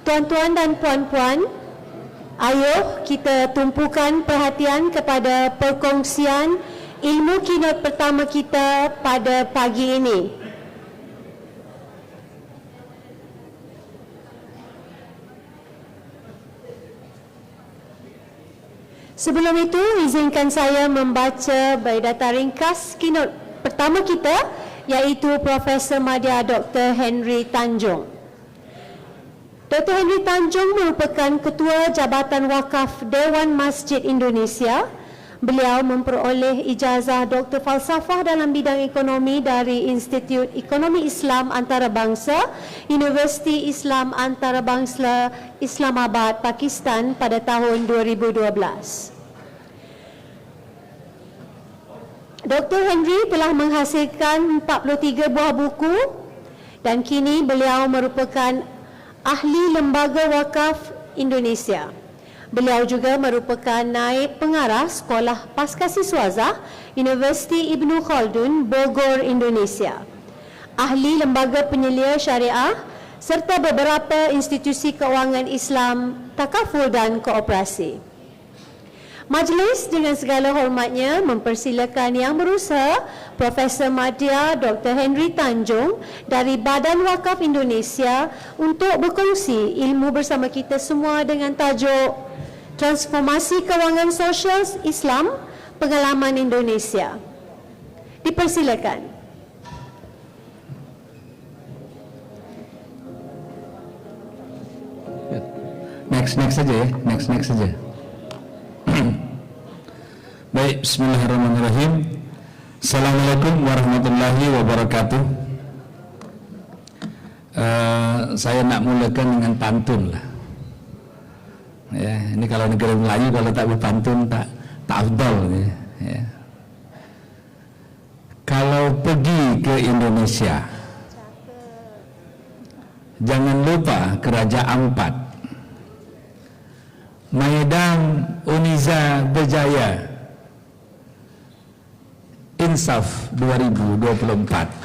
Tuan-tuan dan puan-puan, ayo kita tumpukan perhatian kepada perkongsian ilmu keynote pertama kita pada pagi ini. Sebelum itu, izinkan saya membaca biodata ringkas keynote pertama kita, iaitu Profesor Madya Dr. Henry Tanjung. Dr. Henry Tanjung merupakan Ketua Jabatan Wakaf Dewan Masjid Indonesia. Beliau memperoleh ijazah Dr. Falsafah dalam bidang ekonomi dari Institut Ekonomi Islam Antarabangsa, Universiti Islam Antarabangsa Islamabad, Pakistan pada tahun 2012. Dr. Henry telah menghasilkan 43 buah buku dan kini beliau merupakan ahli Lembaga Wakaf Indonesia. Beliau juga merupakan naib pengarah Sekolah Paskasiswazah Universiti Ibnu Khaldun, Bogor, Indonesia. Ahli Lembaga Penyelia Syariah serta beberapa institusi keuangan Islam, takaful dan koperasi. Majlis dengan segala hormatnya mempersilakan Yang Berusaha Profesor Madya Dr. Henry Tanjung dari Badan Wakaf Indonesia untuk berkongsi ilmu bersama kita semua dengan tajuk Transformasi Kewangan Sosial Islam, Pengalaman Indonesia. Dipersilakan. Next saja ya, next saja. Baik, bismillahirrahmanirrahim. Assalamualaikum warahmatullahi wabarakatuh. Saya nak mulakan dengan pantun lah. Ya, ini kalau negara Melayu kalau tak berpantun tak afdal ya. Kalau pergi ke Indonesia, jangan lupa ke Raja Ampat, Maidang Uniza Berjaya, Insaf 2024.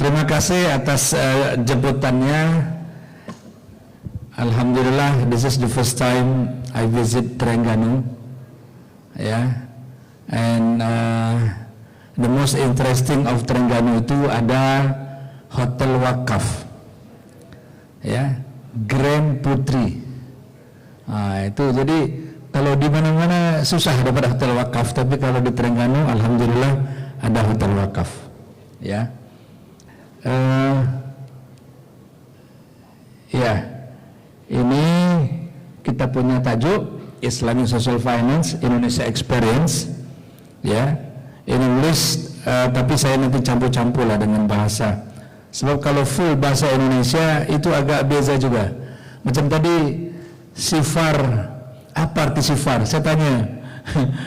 Terima kasih atas jemputannya. Alhamdulillah, this is the first time I visit Terengganu, and the most interesting of Terengganu itu ada Hotel Wakaf, Grand Putri. Itu jadi kalau di mana-mana susah dapat hotel wakaf, tapi kalau di Terengganu alhamdulillah ada hotel wakaf. Ini kita punya tajuk Islamic Social Finance Indonesia Experience, in English, tapi saya nanti campur-campur lah dengan bahasa. Sebab kalau full bahasa Indonesia itu agak beza juga. Macam tadi sifar, apa arti sifar? Saya tanya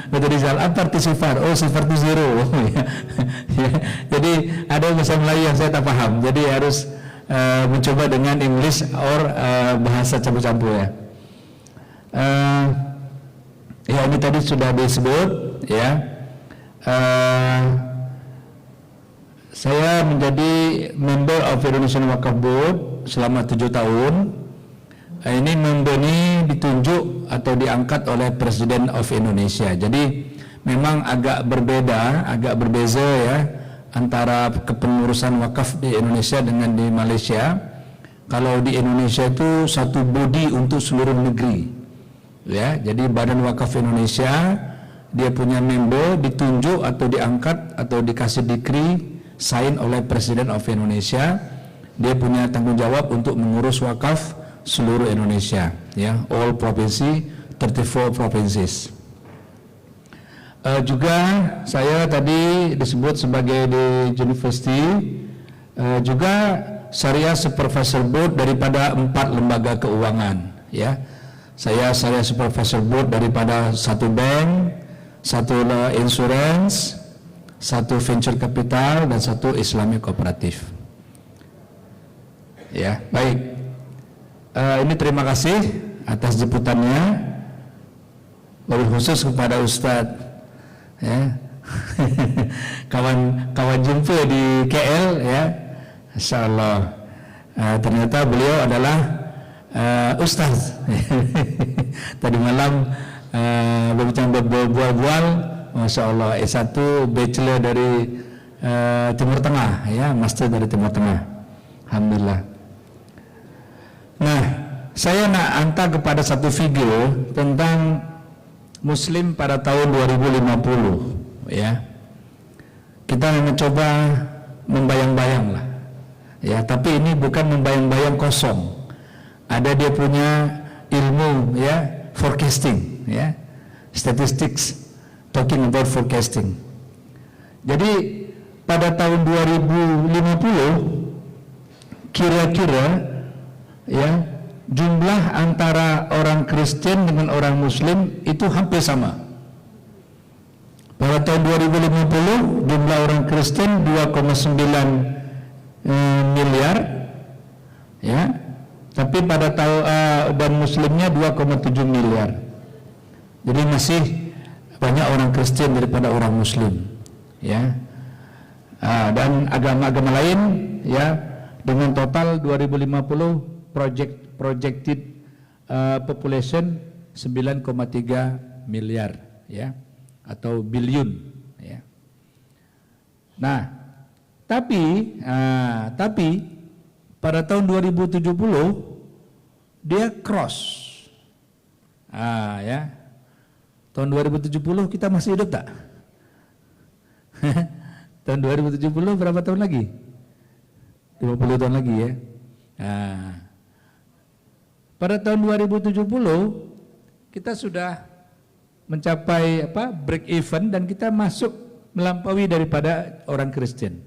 Dr. Rizal, apa arti sifar? Oh, sifar itu zero. Jadi ada bahasa Melayu yang saya tak paham. Jadi harus mencoba dengan English or bahasa campur-campur ya. Ini tadi sudah disebut saya menjadi member of Indonesian Wakaf Board selama 7 tahun. Ini member ini ditunjuk atau diangkat oleh Presiden of Indonesia. Jadi memang agak berbeza antara kepengurusan wakaf di Indonesia dengan di Malaysia. Kalau di Indonesia itu satu body untuk seluruh negeri. Jadi Badan Wakaf Indonesia dia punya member ditunjuk atau diangkat atau dikasih dekri sign oleh Presiden of Indonesia. Dia punya tanggung jawab untuk mengurus wakaf seluruh Indonesia, all provinsi, 34 provinces. Juga saya tadi disebut sebagai di university, juga Syariah Supervisor Board daripada 4 lembaga keuangan. Saya Syariah Supervisor Board daripada 1 bank, 1 insurance, 1 venture capital, dan 1 Islamic kooperatif. Baik. Ini terima kasih atas jemputannya, wabil khusus kepada Ustadz kawan jumpa di KL ya, insyaallah. Ternyata beliau adalah ustaz. Tadi malam berbincang berbual-bual, masya Allah, S1 bachelor dari Timur Tengah ya, master dari Timur Tengah, alhamdulillah. Nah, saya nak hantar kepada satu figur tentang Muslim pada tahun 2050 ya. Kita mencoba membayang-bayang lah ya, tapi ini bukan membayang-bayang kosong. Ada dia punya ilmu ya, forecasting ya, statistics, talking about forecasting. Jadi pada tahun 2050 kira-kira ya, jumlah antara orang Kristen dengan orang Muslim itu hampir sama. Pada tahun 2050 jumlah orang Kristen 2,9 miliar ya, tapi pada tahun dan Muslimnya 2,7 miliar. Jadi masih banyak orang Kristen daripada orang Muslim ya. Dan agama-agama lain ya, dengan total 2050 projected population 9,3 miliar ya, atau billion ya. Nah, tapi pada tahun 2070 dia cross. Ya. Tahun 2070 kita masih hidup tak? Tahun 2070 berapa tahun lagi? 50 tahun lagi ya. Pada tahun 2070 kita sudah mencapai break even dan kita masuk melampaui daripada orang Kristen.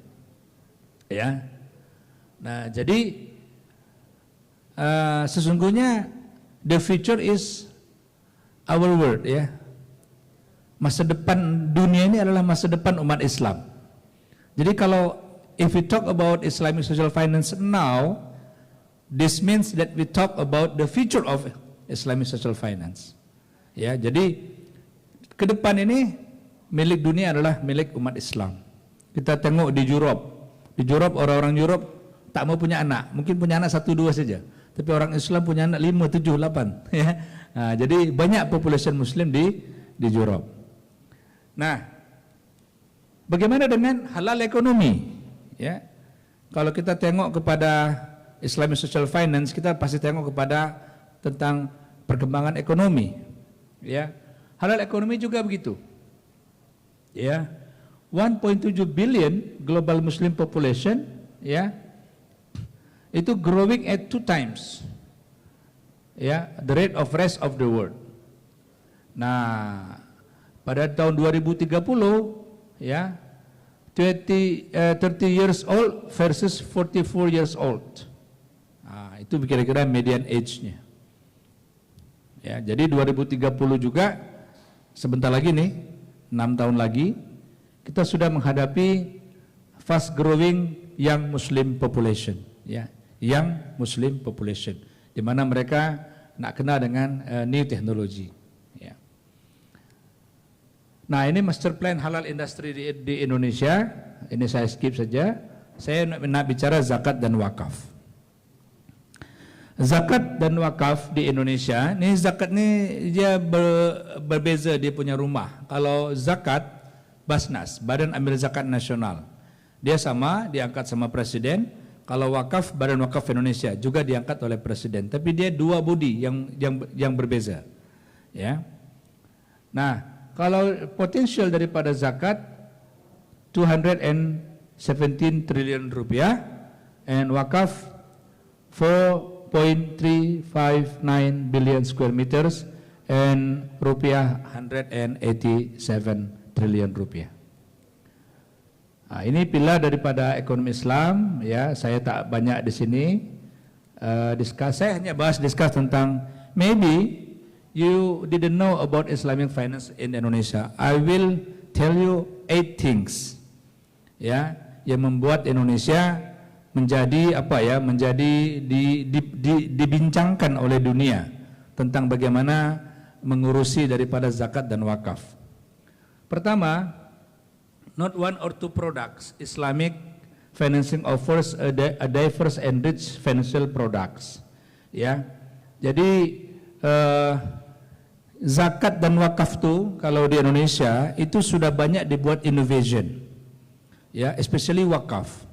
Ya. Nah, jadi sesungguhnya the future is our world ya. Masa depan dunia ini adalah masa depan umat Islam. Jadi kalau if we talk about Islamic social finance now, this means that we talk about the future of Islamic social finance. Ya, jadi ke depan ini milik dunia adalah milik umat Islam. Kita tengok di Europe. Di Europe orang-orang Europe tak mau punya anak, mungkin punya anak 1-2 saja. Tapi orang Islam punya anak 5, 7, 8 ya. Jadi banyak population Muslim di Europe. Nah, bagaimana dengan halal ekonomi? Ya, kalau kita tengok kepada Islamic Social Finance, kita pasti tengok kepada tentang perkembangan ekonomi. Ya, halal ekonomi juga begitu. Ya, 1.7 billion global Muslim population, ya, itu growing at 2 times, ya, the rate of rest of the world. Nah, pada tahun 2030, ya, 30 years old versus 44 years old. Itu kira-kira median age-nya. Ya, jadi 2030 juga sebentar lagi nih, 6 tahun lagi, kita sudah menghadapi fast growing young Muslim population, ya, young Muslim population, di mana mereka nak kenal dengan new technology. Ya. Nah, ini master plan halal industri di Indonesia. Ini saya skip saja. Saya nak bicara zakat dan wakaf. Zakat dan wakaf di Indonesia, ini zakat ni dia berbeza dia punya rumah. Kalau zakat, Basnas, Badan Amil Zakat Nasional, dia sama, diangkat sama Presiden. Kalau wakaf, Badan Wakaf Indonesia juga diangkat oleh Presiden. Tapi dia dua body yang berbeza. Ya. Nah, kalau potensial daripada zakat 217 triliun rupiah, and wakaf 4.359 billion square meters, and rupiah 187 triliun rupiah. Nah, ini pilar daripada ekonomi Islam. Ya, saya tak banyak di sini discuss. Saya hanya discuss tentang maybe you didn't know about Islamic finance in Indonesia. I will tell you 8 things, ya, yang membuat Indonesia menjadi dibincangkan oleh dunia tentang bagaimana mengurusi daripada zakat dan wakaf. Pertama, not one or two products. Islamic financing offers a diverse and rich financial products. Ya, jadi zakat dan wakaf tuh kalau di Indonesia itu sudah banyak dibuat innovation. Ya, especially wakaf.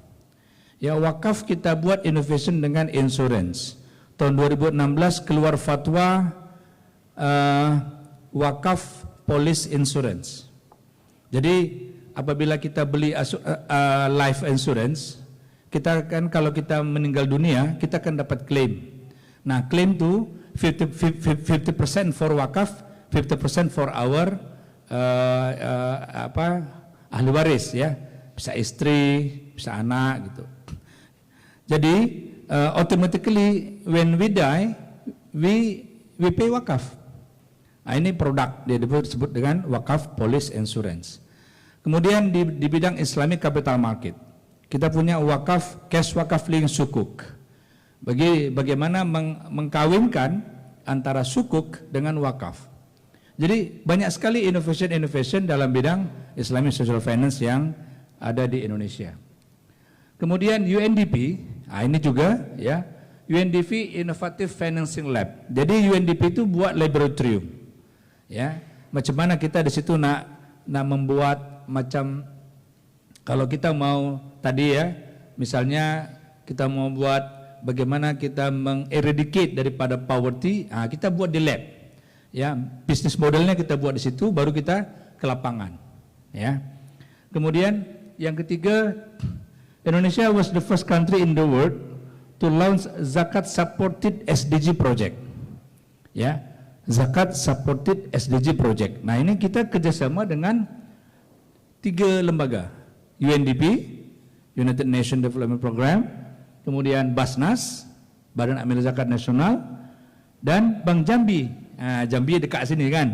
Ya, wakaf kita buat innovation dengan insurance. Tahun 2016 keluar fatwa wakaf police insurance. Jadi apabila kita beli life insurance, kita kan kalau kita meninggal dunia, kita akan dapat klaim. Nah, klaim itu 50% for wakaf, 50% for our ahli waris ya, bisa istri, bisa anak gitu. Jadi automatically when we die, we pay wakaf. Nah, ini produk dia disebut dengan wakaf police insurance. Kemudian di bidang Islamic capital market, kita punya wakaf cash wakaf link sukuk. Bagaimana mengkawinkan antara sukuk dengan wakaf. Jadi banyak sekali innovation dalam bidang Islamic social finance yang ada di Indonesia. Kemudian UNDP, ini juga ya, UNDP Innovative Financing Lab. Jadi UNDP itu buat laboratorium. Ya, macam mana kita di situ nak membuat macam kalau kita mau tadi ya, misalnya kita mau buat bagaimana kita mengeradicate daripada poverty, kita buat di lab. Ya, bisnis modelnya kita buat di situ, baru kita ke lapangan. Ya. Kemudian yang ketiga, Indonesia was the first country in the world to launch zakat supported SDG project. Ya, zakat supported SDG project. Nah, ini kita kerjasama dengan 3 lembaga, UNDP, United Nations Development Program, kemudian Basnas, Badan Amil Zakat Nasional, dan Bank Jambi. Jambi dekat sini kan,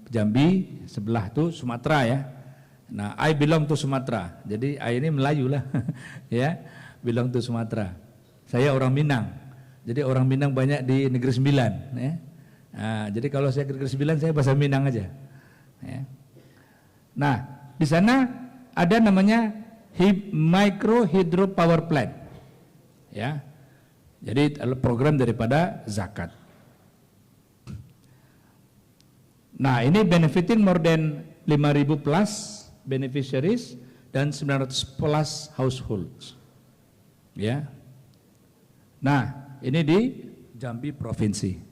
Jambi sebelah tu Sumatera ya. Nah, I belong to Sumatera, jadi I ini Melayu lah, ya, belong to Sumatera. Saya orang Minang, jadi orang Minang banyak di Negeri Sembilan. Ya. Jadi kalau saya ke Negeri Sembilan, saya bahasa Minang aja. Ya. Nah, di sana ada namanya micro hydro power plant. Ya. Jadi program daripada zakat. Nah, ini benefiting more than 5.000 plus beneficiaries dan 900 plus households. Ya. Nah, ini di Jambi provinsi.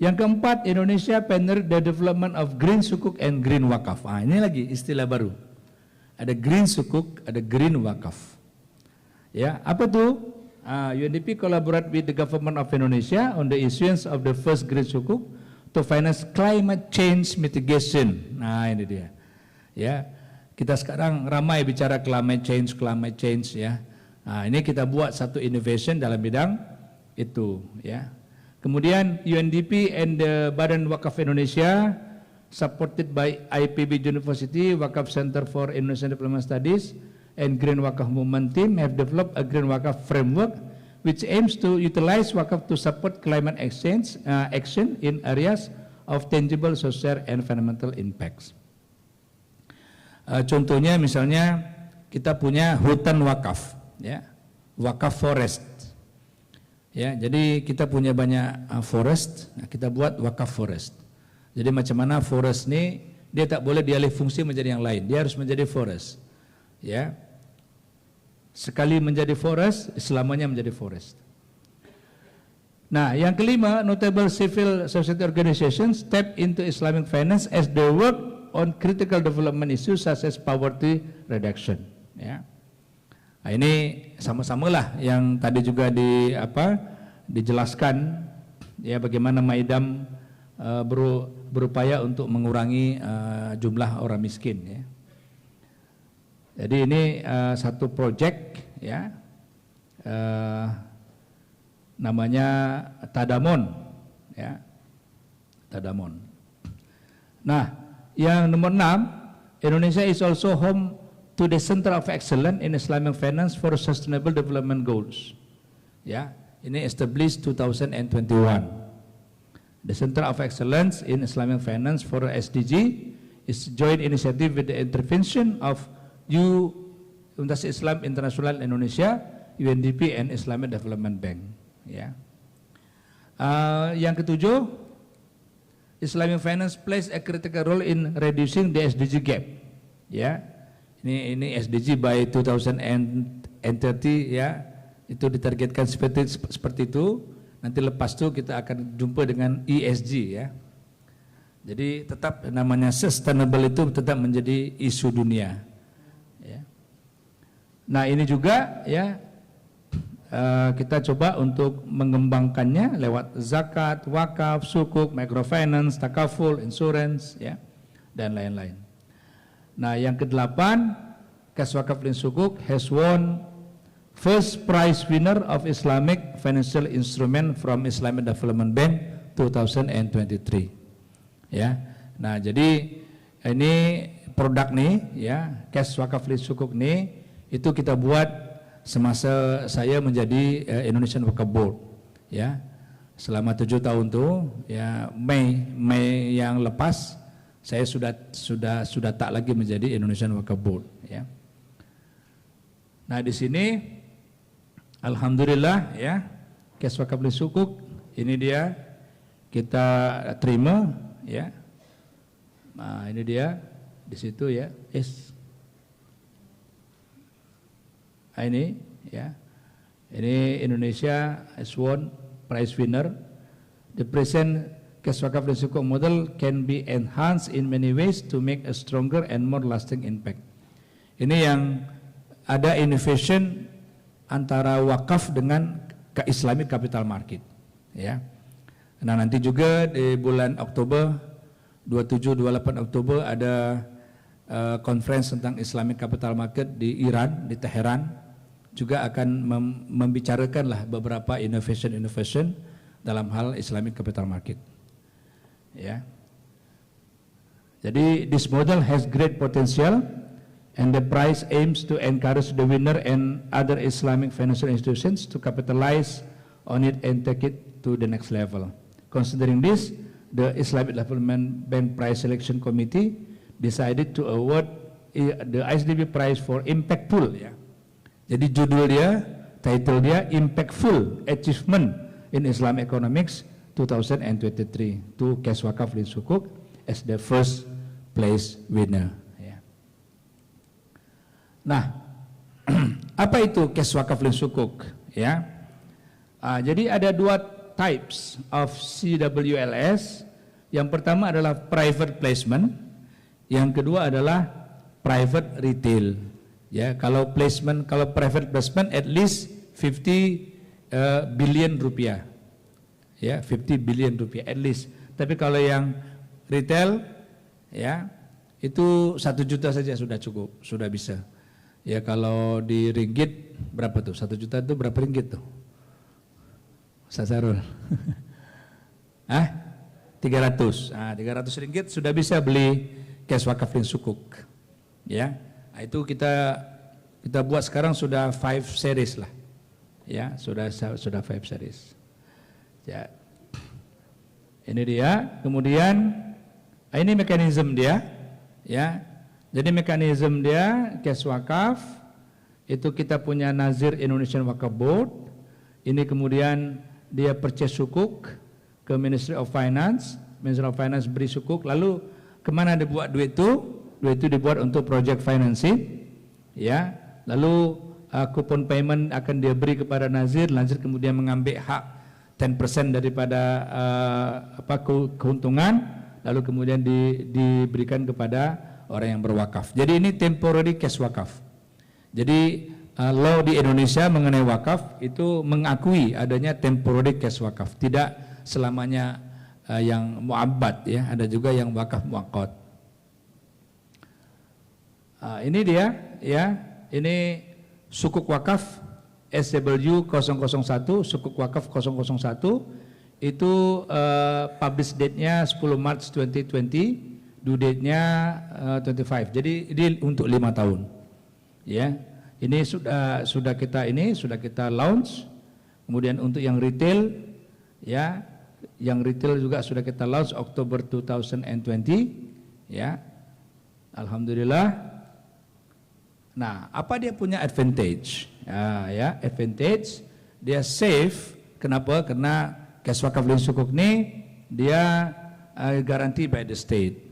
Yang keempat, Indonesia pioneer the development of green sukuk and green wakaf. Ini lagi istilah baru. Ada green sukuk, ada green wakaf. Ya, apa tuh? UNDP collaborate with the government of Indonesia on the issuance of the first green sukuk to finance climate change mitigation. Nah, ini dia. Ya, kita sekarang ramai bicara climate change ya. Nah, ini kita buat satu innovation dalam bidang itu ya. Kemudian UNDP and the Badan Wakaf Indonesia supported by IPB University, Wakaf Center for Indonesian Development Studies and Green Wakaf Movement Team have developed a Green Wakaf framework which aims to utilize wakaf to support climate exchange action in areas of tangible social and environmental impacts. Contohnya misalnya kita punya hutan wakaf, ya, wakaf forest. Ya, jadi kita punya banyak forest, kita buat wakaf forest. Jadi macam mana forest ini dia tak boleh dialih fungsi menjadi yang lain, dia harus menjadi forest. Ya, sekali menjadi forest, selamanya menjadi forest. Nah, yang kelima, notable civil society organizations step into Islamic finance as they work on critical development issues such as poverty reduction. Ya. Nah, ini sama-samalah yang tadi juga dijelaskan ya bagaimana Maidam berupaya untuk mengurangi jumlah orang miskin ya. Jadi ini satu proyek ya namanya Tadamon ya. Tadamon. Nah, yang nomor 6, Indonesia is also home to the Center of Excellence in Islamic Finance for Sustainable Development Goals. Ya, ini established 2021. The Center of Excellence in Islamic Finance for SDG It's joint initiative with the intervention of Universitas Islam Internasional Indonesia, UNDP, and Islamic Development Bank. Ya. Yang ketujuh, Islamic finance plays a critical role in reducing the SDG gap. Ya, ini SDG by 2030 ya, itu ditargetkan seperti itu. Nanti lepas itu kita akan jumpa dengan ESG ya. Jadi tetap namanya sustainable itu tetap menjadi isu dunia. Ya. Nah ini juga ya kita coba untuk mengembangkannya lewat zakat, wakaf, sukuk, microfinance, takaful, insurance, ya, dan lain-lain. Nah yang kedelapan, Kes Wakaf dan Sukuk has won first prize winner of Islamic financial instrument from Islamic Development Bank 2023. Ya, nah jadi ini produk nih, ya, Kes Wakaf dan Sukuk nih itu kita buat semasa saya menjadi Indonesian Wakaf Board, ya, selama 7 tahun tuh, ya, Mei yang lepas saya sudah tak lagi menjadi Indonesian Wakaf Board, ya. Nah di sini, alhamdulillah, ya, Kes Wakaf dan Sukuk ini dia kita terima, ya. Nah ini dia di situ, ya, ini, ya, ini Indonesia has won prize winner. The present Kes Wakaf dan Sukuk model can be enhanced in many ways to make a stronger and more lasting impact. Ini yang ada innovation antara wakaf dengan Islamic capital market, ya. Nah nanti juga di bulan Oktober 27-28 Oktober ada conference tentang Islamic capital market di Iran, di Teheran, juga akan membicarakanlah beberapa innovation dalam hal Islamic capital market, ya. Jadi this model has great potential and the prize aims to encourage the winner and other Islamic financial institutions to capitalize on it and take it to the next level. Considering this, the Islamic Development Bank Prize Selection Committee decided to award the ISDB Prize for Impactful, ya. Jadi judul dia, title dia Impactful Achievement in Islam Economics 2023 to Kes Wakaf dan Sukuk as the first place winner, ya. Nah, apa itu Kes Wakaf dan Sukuk, ya? Jadi ada dua types of CWLS. Yang pertama adalah private placement, yang kedua adalah private retail. Ya, kalau private placement at least 50 billion rupiah. Ya, 50 billion rupiah at least. Tapi kalau yang retail, ya, itu 1 juta saja sudah cukup, sudah bisa. Ya, kalau di ringgit berapa tuh? 1 juta itu berapa ringgit tuh? Sasarul. 300. 300 ringgit sudah bisa beli Kes Wakaf dan Sukuk. Ya. Nah, itu kita buat sekarang sudah 5 series lah. Ya, sudah 5 series. Ya. Ini dia. Kemudian ini mekanisme dia, ya. Jadi mekanisme dia Kes Wakaf itu kita punya Nazir Indonesian Wakaf Board. Ini kemudian dia purchase sukuk ke Ministry of Finance, Ministry of Finance beri sukuk, lalu kemana dibuat duit itu? Duit itu dibuat untuk project financing, ya. Lalu kupon payment akan dia beri kepada Nazir, Nazir kemudian mengambil hak 10% daripada keuntungan, lalu kemudian diberikan kepada orang yang berwakaf. Jadi ini temporary cash wakaf. Jadi law di Indonesia mengenai wakaf itu mengakui adanya temporary cash wakaf, tidak selamanya yang mu'abbad, ya, ada juga yang wakaf muaqqat. Ini dia, ya, ini sukuk wakaf SW 001, sukuk wakaf 001 itu publish date-nya 10 Maret 2020, due date-nya 25. Jadi ini untuk 5 tahun. Ya. Ini sudah kita launch. Kemudian untuk yang retail, ya, yang retail juga sudah kita launch Oktober 2020, ya. Alhamdulillah. Nah, apa dia punya advantage? Advantage dia safe. Kenapa? Karena kes wakaf lin sukuk ni dia garanti by the state.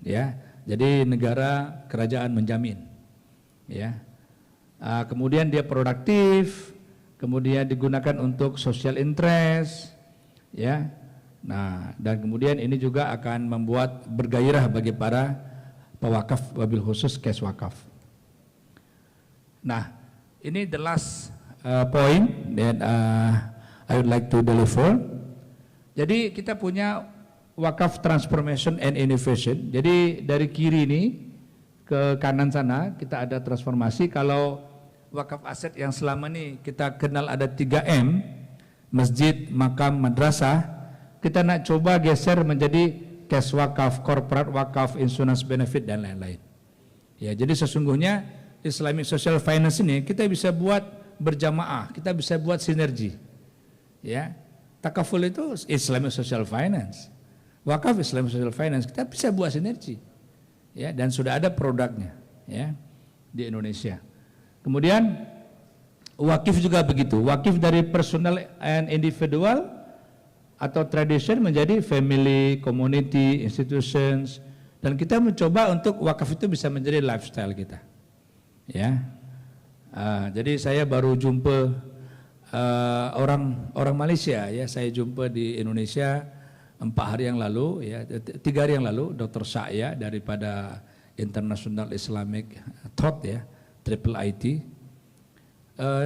Ya, jadi negara kerajaan menjamin. Ya, kemudian dia produktif, kemudian digunakan untuk social interest. Ya, nah dan kemudian ini juga akan membuat bergairah bagi para pewakaf, wabil khusus kes wakaf. Nah, ini the last point that I would like to deliver. Jadi kita punya wakaf transformation and innovation. Jadi dari kiri ini ke kanan sana kita ada transformasi. Kalau wakaf aset yang selama ini kita kenal ada 3M, masjid, makam, madrasah, kita nak coba geser menjadi cash wakaf, corporate wakaf, insurance benefit dan lain-lain. Ya, jadi sesungguhnya Islamic Social Finance ini kita bisa buat berjamaah, kita bisa buat sinergi. Ya, takaful itu Islamic Social Finance. Wakaf Islamic Social Finance kita bisa buat sinergi, ya, dan sudah ada produknya, ya, di Indonesia. Kemudian wakif juga begitu, wakif dari personal and individual atau tradition menjadi family, community, institutions, dan kita mencoba untuk wakaf itu bisa menjadi lifestyle kita, ya. Jadi saya baru jumpa orang Malaysia, ya, saya jumpa di Indonesia 4 hari yang lalu, ya, 3 hari yang lalu, Dr. Sa'ya daripada International Islamic Thought, ya, Triple IT.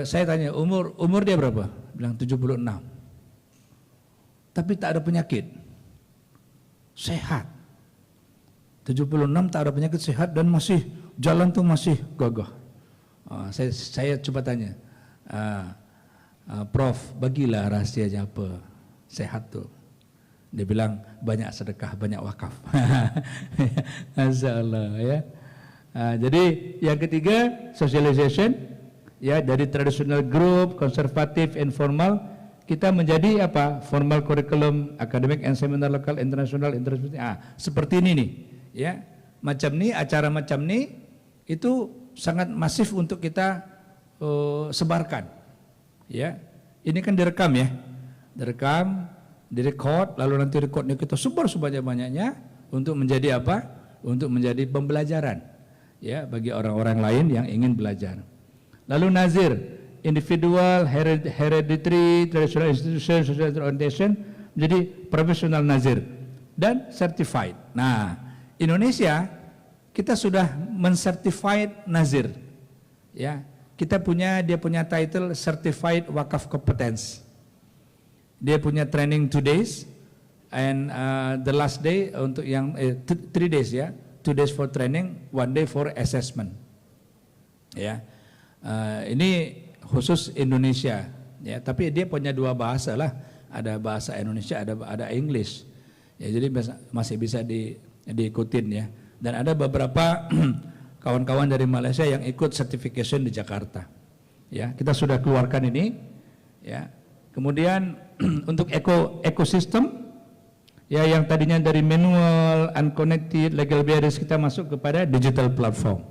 Saya tanya umur dia berapa? Bilang 76. Tapi tak ada penyakit, sehat. 76 tak ada penyakit, sehat, dan masih jalan tuh masih gagah. Saya coba tanya, Prof, bagilah rahasianya apa sehat tuh? Dia bilang banyak sedekah, banyak wakaf. Masyaallah, ya. Jadi yang ketiga socialization, ya, dari traditional group, konservatif, informal, kita menjadi apa? Formal curriculum, academic and seminar lokal, internasional, seperti ini nih, ya. Macam nih, acara macam nih itu sangat masif untuk kita sebarkan. Ya. Ini kan direkam, ya. Direkod, lalu nanti rekodnya kita sebar sebanyak-banyaknya untuk menjadi apa? Untuk menjadi pembelajaran, ya, bagi orang-orang lain yang ingin belajar. Lalu nazir, individual, hereditary, traditional institution, social orientation, menjadi professional nazir dan certified. Nah, Indonesia kita sudah mencertified nazir, ya. Dia punya title certified wakaf competence. Dia punya training 2 days and the last day untuk yang 3 days, ya, 2 days for training, 1 day for assessment, ya. Ini khusus Indonesia, ya, tapi dia punya 2 bahasa lah, ada bahasa Indonesia, ada English, ya, jadi masih bisa diikutin, ya. Dan ada beberapa kawan-kawan dari Malaysia yang ikut certification di Jakarta, ya. Kita sudah keluarkan ini, ya. Kemudian untuk ekosistem, ya, yang tadinya dari manual, unconnected, legal barriers, kita masuk kepada digital platform,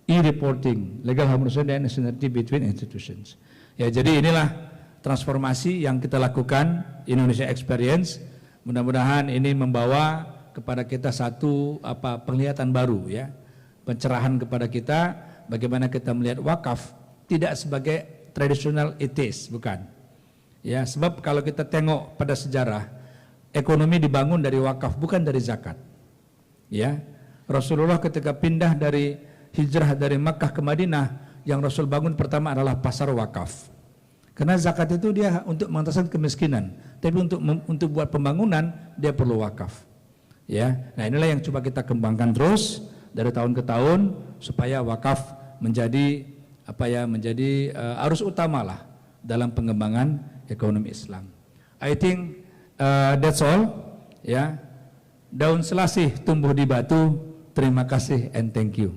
e-reporting, legal harmonization dan synergy between institutions. Ya, jadi inilah transformasi yang kita lakukan Indonesia Experience. Mudah-mudahan ini membawa kepada kita satu penglihatan baru, ya, pencerahan kepada kita bagaimana kita melihat wakaf tidak sebagai traditional atheist, bukan. Ya, sebab kalau kita tengok pada sejarah, ekonomi dibangun dari wakaf, bukan dari zakat. Ya, Rasulullah ketika pindah dari hijrah dari Makkah ke Madinah, yang Rasul bangun pertama adalah pasar wakaf. Karena zakat itu dia untuk mengatasi kemiskinan, tapi untuk buat pembangunan dia perlu wakaf. Ya, nah inilah yang coba kita kembangkan terus dari tahun ke tahun supaya wakaf menjadi menjadi arus utama lah dalam pengembangan ekonomi Islam. I think that's all, ya. Daun selasih tumbuh di batu. Terima kasih and thank you.